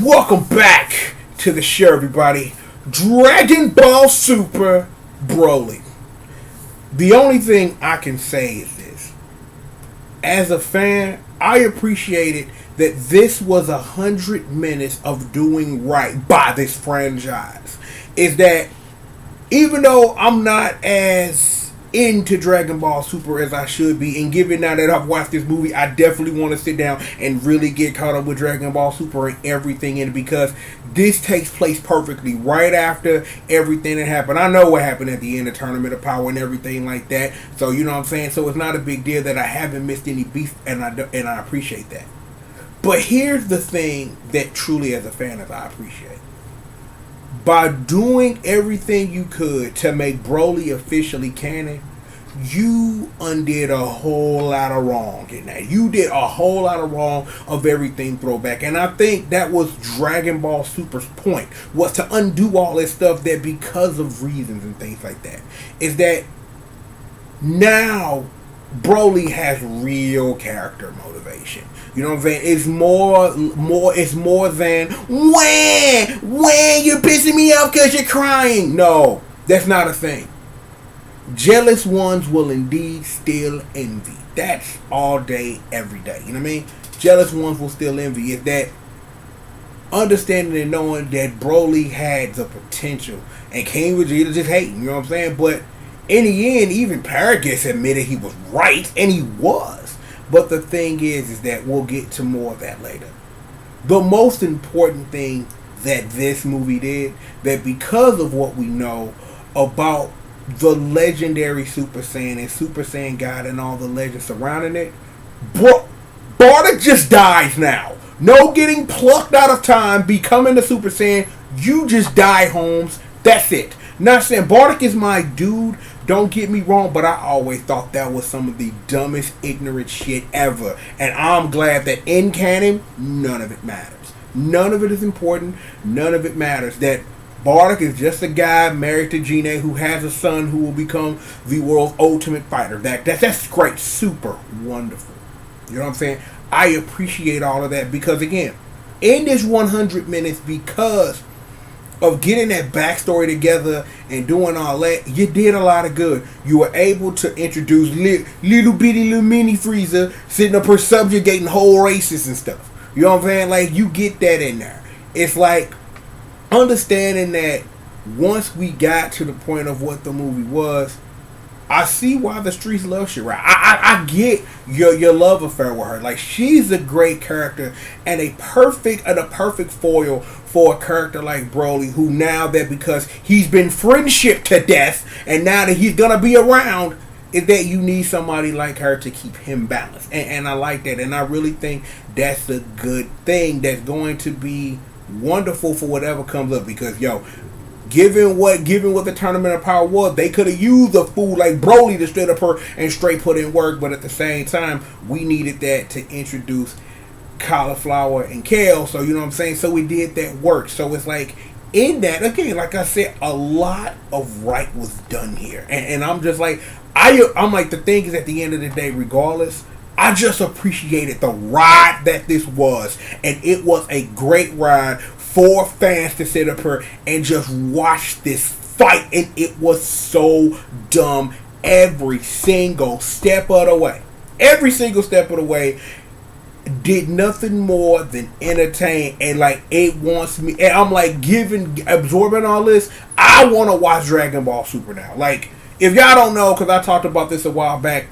Welcome back to the show, everybody. Dragon Ball Super Broly. The only thing I can say is this. As a fan, I appreciated that this was 100 minutes of doing right by this franchise. Is that even though I'm not as into Dragon Ball Super as I should be, and given now that I've watched this movie, I definitely want to sit down and really get caught up with Dragon Ball Super and everything in it, because this takes place perfectly right after everything that happened. I know what happened at the end of Tournament of Power and everything like that, so you know what I'm saying. So it's not a big deal that I haven't missed any beef, and I appreciate that. But here's the thing that truly, as a fan, as I appreciate. By doing everything you could to make Broly officially canon, you undid a whole lot of wrong in that. You did a whole lot of wrong of everything throwback. And I think that was Dragon Ball Super's point, was to undo all this stuff that, because of reasons and things like that, is that now Broly has real character motivation. You know what I'm saying? It's more than when you're pissing me off because you're crying. No, that's not a thing. Jealous ones will indeed still envy. That's all day, every day. You know what I mean? Jealous ones will still envy. It's that understanding and knowing that Broly had the potential and King Vegeta just hating. You know what I'm saying? But in the end, even Paragus admitted he was right, and he was. But the thing is that we'll get to more of that later. The most important thing that this movie did, that because of what we know about the legendary Super Saiyan and Super Saiyan God and all the legends surrounding it, Bardock just dies now. No getting plucked out of time, becoming the Super Saiyan. You just die, Holmes. That's it. Not saying Bardock is my dude, don't get me wrong, but I always thought that was some of the dumbest, ignorant shit ever. And I'm glad that in canon, none of it matters. None of it is important. None of it matters. That Bardock is just a guy married to Gina who has a son who will become the world's ultimate fighter. That's great. Super wonderful. You know what I'm saying? I appreciate all of that because, again, in this 100 minutes, because of getting that backstory together and doing all that, you did a lot of good. You were able to introduce little bitty little mini Frieza sitting up here subjugating whole races and stuff. You know what I'm saying? Like, you get that in there. It's like understanding that once we got to the point of what the movie was, I see why the streets love Shirai. I get your love affair with her. Like, she's a great character and a perfect foil for a character like Broly, who now that, because he's been friendship to death and now that he's gonna be around, is that you need somebody like her to keep him balanced. And I like that, and I really think that's a good thing that's going to be wonderful for whatever comes up, because Given what the Tournament of Power was, they could have used a fool like Broly to straight up her and straight put in work, but at the same time, we needed that to introduce Cauliflower and Kale, so you know what I'm saying? So we did that work. So it's like, in that, again, like I said, a lot of right was done here. And I'm just like, I'm like, the thing is, at the end of the day, regardless, I just appreciated the ride that this was. And it was a great ride for fans to sit up here and just watch this fight, and it was so dumb every single step of the way. Every single step of the way did nothing more than entertain, and like, it wants me, and I'm like absorbing all this. I want to watch Dragon Ball Super now. Like, if y'all don't know, because I talked about this a while back,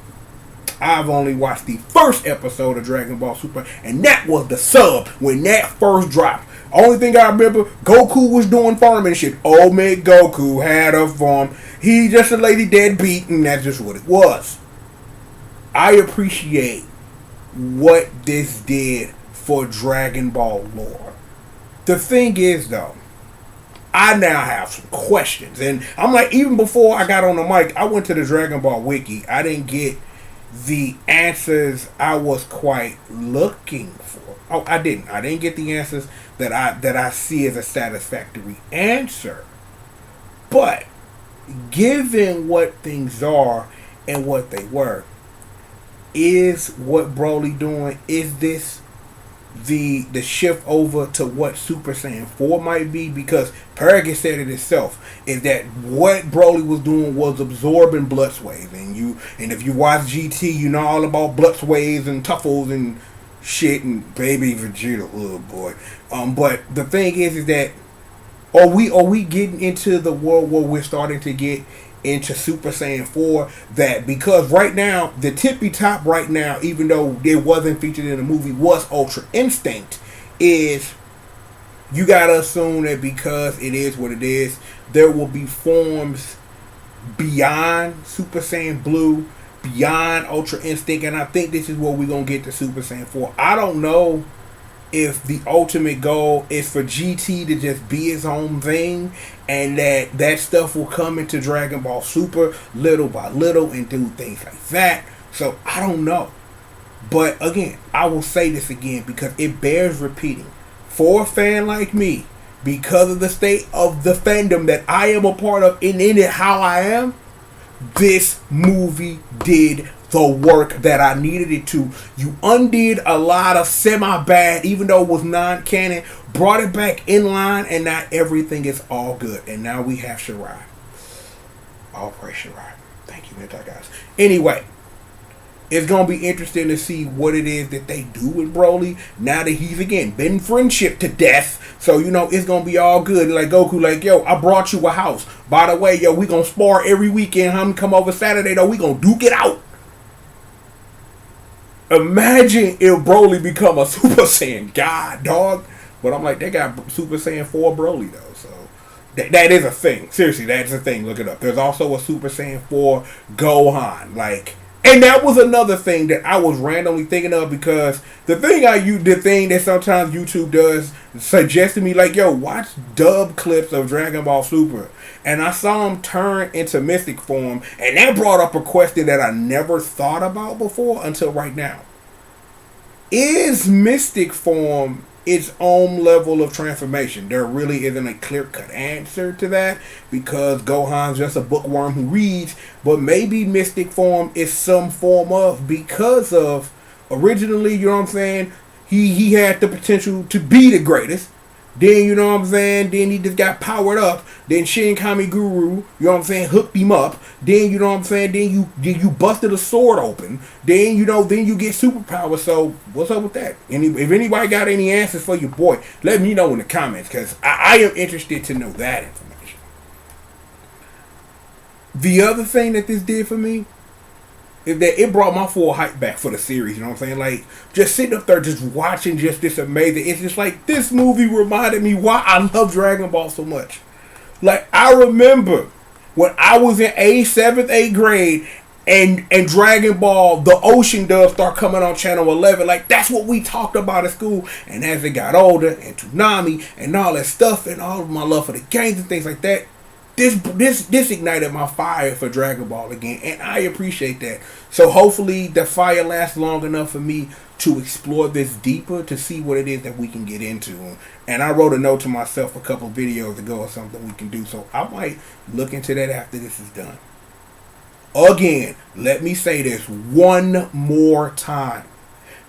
I've only watched the first episode of Dragon Ball Super, and that was the sub when that first dropped. Only thing I remember, Goku was doing farming shit. Old man Goku had a farm. He just a lady deadbeat, and that's just what it was. I appreciate what this did for Dragon Ball lore. The thing is, though, I now have some questions. And I'm like, even before I got on the mic, I went to the Dragon Ball Wiki. I didn't get the answers I was quite looking for. Oh, I didn't get the answers that I see as a satisfactory answer. But given what things are and what they were, is what Broly doing, is this the shift over to what Super Saiyan 4 might be, because Paragon said it itself, is that what Broly was doing was absorbing blood sways, and if you watch GT, you know all about blood sways and tuffles and shit, and baby Vegeta, oh boy. But the thing is that are we getting into the world where we're starting to get into Super Saiyan 4, that because right now the tippy top right now, even though it wasn't featured in the movie, was Ultra Instinct, is you gotta assume that because it is what it is, there will be forms beyond Super Saiyan Blue, beyond Ultra Instinct, and I think this is where we're gonna get to Super Saiyan 4. I don't know if the ultimate goal is for GT to just be his own thing, and that stuff will come into Dragon Ball Super little by little and do things like that. So I don't know. But again, I will say this again because it bears repeating. For a fan like me, because of the state of the fandom that I am a part of, and in it how I am, this movie did the work that I needed it to. You undid a lot of semi-bad, even though it was non-canon, brought it back in line, and now everything is all good. And now we have Shirai. All praise Shirai. Thank you, Mentai guys. Anyway, it's going to be interesting to see what it is that they do with Broly now that he's, again, been friendship to death. So, it's going to be all good. Like Goku, like, yo, I brought you a house. By the way, yo, we going to spar every weekend. I'm come over Saturday, though. We going to duke it out. Imagine if Broly become a Super Saiyan God, dog. But I'm like, they got Super Saiyan 4 Broly, though. So, that is a thing. Seriously, that's a thing. Look it up. There's also a Super Saiyan 4 Gohan. Like, and that was another thing that I was randomly thinking of, because the thing that sometimes YouTube does suggest to me, like, yo, watch dub clips of Dragon Ball Super. And I saw him turn into Mystic form, and that brought up a question that I never thought about before until right now. Is Mystic form its own level of transformation? There really isn't a clear-cut answer to that, because Gohan's just a bookworm who reads, but maybe Mystic form is some form of, because of originally, you know what I'm saying, he had the potential to be the greatest. Then, you know what I'm saying, then he just got powered up. Then Shin Kami Guru, you know what I'm saying, hooked him up. Then, you know what I'm saying, then you busted a sword open. Then, then you get superpowers. So, what's up with that? If anybody got any answers for your boy, let me know in the comments, because I am interested to know that information. The other thing that this did for me is that it brought my full hype back for the series, you know what I'm saying? Like, just sitting up there just watching just this amazing, it's just like, this movie reminded me why I love Dragon Ball so much. Like, I remember when I was in 7th, 8th grade, and Dragon Ball, the Ocean does start coming on Channel 11. Like, that's what we talked about at school. And as it got older, and Toonami, and all that stuff, and all of my love for the games and things like that, This ignited my fire for Dragon Ball again, and I appreciate that. So hopefully the fire lasts long enough for me to explore this deeper, to see what it is that we can get into. And I wrote a note to myself a couple of videos ago or something we can do, so I might look into that after this is done. Again, let me say this one more time.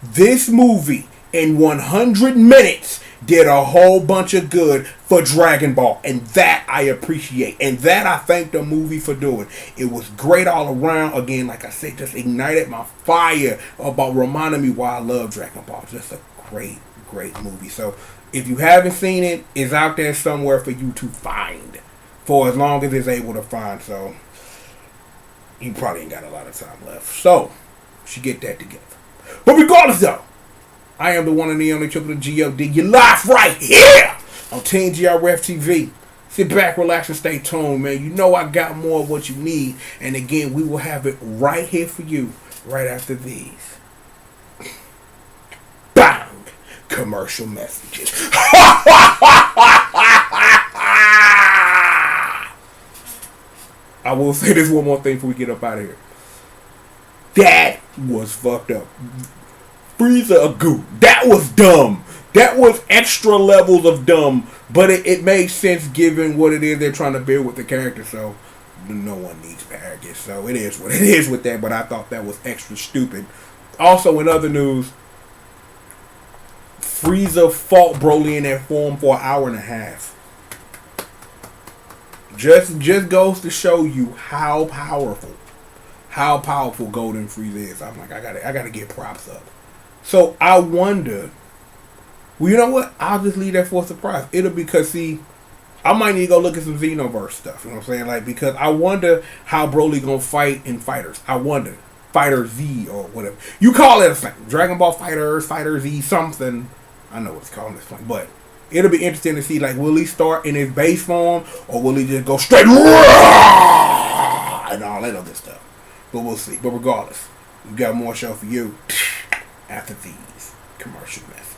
This movie, in 100 minutes, did a whole bunch of good for Dragon Ball, and that I appreciate, and that I thank the movie for doing. It was great all around. Again, like I said, just ignited my fire about reminding me why I love Dragon Ball. Just a great movie. So if you haven't seen it, it's out there somewhere for you to find, for as long as it's able to find. So you probably ain't got a lot of time left, so you should get that together. But regardless though, I am the one and the only triple G.O.D. You're live right here on Team GRF TV. Sit back, relax, and stay tuned, man. You know I got more of what you need. And again, we will have it right here for you right after these. Bang! Commercial messages. I will say this one more thing before we get up out of here. That was fucked up. Frieza a goo. That was dumb. That was extra levels of dumb. But it made sense given what it is they're trying to build with the character. So no one needs arrogance. So it is what it is with that. But I thought that was extra stupid. Also, in other news, Frieza fought Broly in that form for an hour and a half. Just goes to show you how powerful Golden Frieza is. I'm like, I gotta get props up. So I wonder. Well, you know what? I'll just leave that for a surprise. It'll be because see, I might need to go look at some Xenoverse stuff. You know what I'm saying? Like, because I wonder how Broly gonna fight in Fighters. I wonder. Fighter Z or whatever. You call it like Dragon Ball Fighters, Fighter Z, something. I know what it's called this point, but it'll be interesting to see, like, will he start in his base form or will he just go straight and all that other stuff? But we'll see. But regardless, we've got more show for you after these commercial messages.